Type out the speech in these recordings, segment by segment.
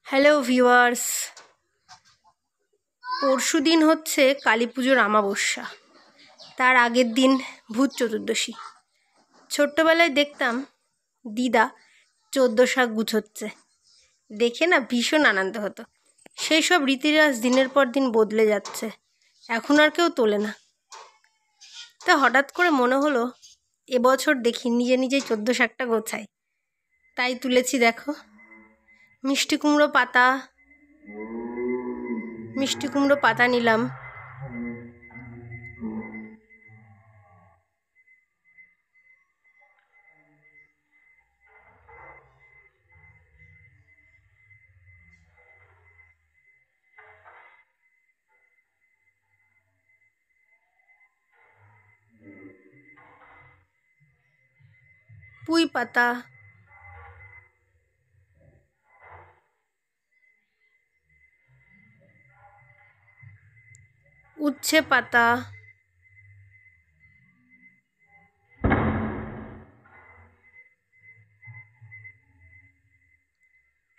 Hello viewers, পরশু দিন হচ্ছে কালী পুজোর অমাবস্যা। তার আগের দিন ভূত চতুর্দশী। ছোট্টবেলায় দেখতাম দিদা 14 শাক গুছোচ্ছে, দেখে না ভীষণ আনন্দ হতো। সেই সব রীতিরাজ দিনের পর দিন বদলে যাচ্ছে, এখন আর কেউ তোলে না। তা হঠাৎ করে মনে হলো এবছর দেখি নিজে নিজেই 14 শাকটা গোছাই। তাই তুলেছি, দেখো, মিষ্টি কুমড়ো পাতা নিলাম, পুঁই পাতা, উচ্ছে পাতা,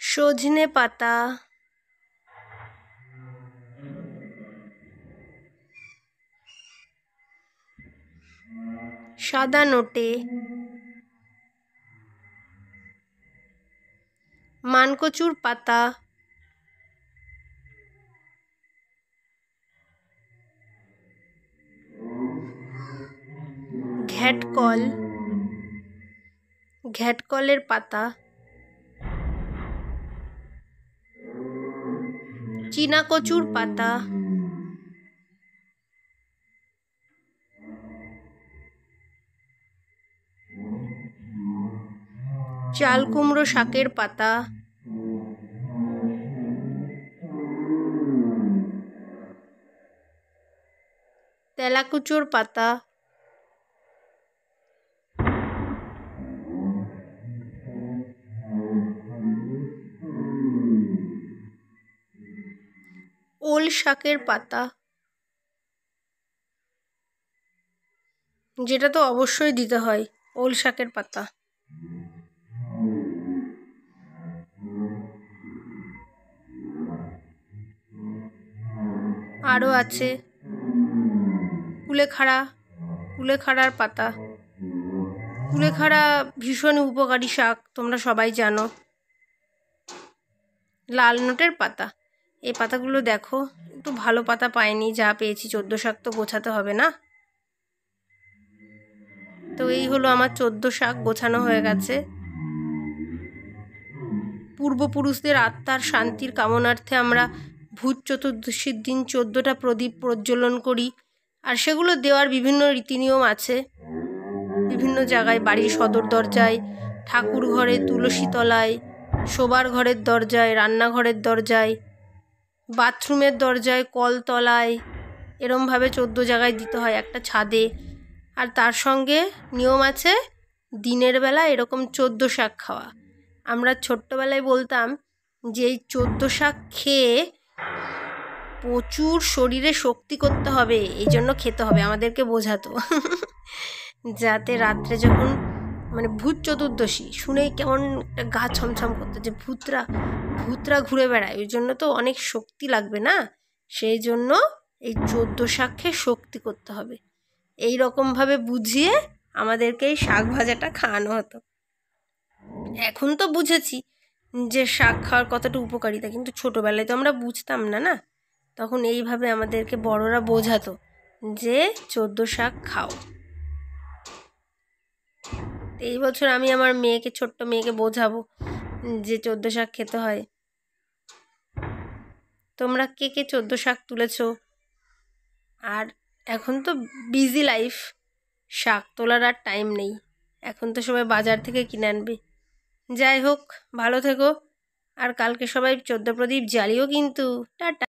সজনে পাতা, সাদা নোটে, মানকচুর পাতা, ঘ্যাটকলের পাতা, চীনা কচুর পাতা, চাল কুমড়ো শাকের পাতা, তেলাকুচোর পাতা, ওল শাকের পাতা, যেটা তো অবশ্যই দিতে হয়, ওল শাকের পাতা, আরও আছে কুলেখাড়ার পাতা। কুলেখাড়া ভীষণ উপকারী শাক, তোমরা সবাই জানো। লাল নোটের পাতা, এই পাতাগুলো দেখো, একটু ভালো পাতা পাইনি, যা পেয়েছি। 14 শাক তো গোছাতে হবে না। তো এই হলো আমার 14 শাক গোছানো হয়ে গেছে। পূর্বপুরুষদের আত্মার শান্তির কামনার্থে আমরা ভূত চতুর্দশীর দিন 14টা প্রদীপ প্রজ্বলন করি। আর সেগুলো দেওয়ার বিভিন্ন রীতিনিয়ম আছে। বিভিন্ন জায়গায়, বাড়ির সদর দরজায়, ঠাকুর ঘরে, তুলসী তলায়, শোবার ঘরের দরজায়, রান্নাঘরের দরজায়, বাথরুমের দরজায়, কলতলায়, এরমভাবে 14 জায়গায় দিতে হয়, একটা ছাদে। আর তার সঙ্গে নিয়ম আছে দিনের বেলা এরকম 14 শাক খাওয়া। আমরা ছোট্টবেলায় বলতাম যে এই 14 শাক খেয়ে প্রচুর শরীরে শক্তি করতে হবে, এই জন্য খেতে হবে, আমাদেরকে বোঝাতো। যাতে রাত্রে যখন ভূত চতুর্দশী শুনেই কেমন একটা গা ছমছম করতো, যে ভূতরা ঘুরে বেড়ায়, ওই জন্য তো অনেক শক্তি লাগবে না, সেই জন্য এই 14 শাক খেয়ে শক্তি করতে হবে, এই রকমভাবে বুঝিয়ে আমাদেরকে এই শাক ভাজাটা খাওয়ানো হতো। এখন তো বুঝেছি যে শাক খাওয়ার কতটা উপকারিতা, কিন্তু ছোটোবেলায় তো আমরা বুঝতাম না। তখন এইভাবে আমাদেরকে বড়রা বোঝাতো যে 14 শাক খাও। এই বছর আমি আমার ছোট্ট মেয়েকে বোঝাবো যে 14 শাক খেতে হয়। তোমরা কে 14 শাক তুলেছ? আর এখন তো বিজি লাইফ, শাক তোলার আর টাইম নেই, এখন তো সবাই বাজার থেকে কিনে আনবে। যাই হোক, ভালো থেকো, আর কালকে সবাই 14 প্রদীপ জ্বালিও কিন্তু। টাটা।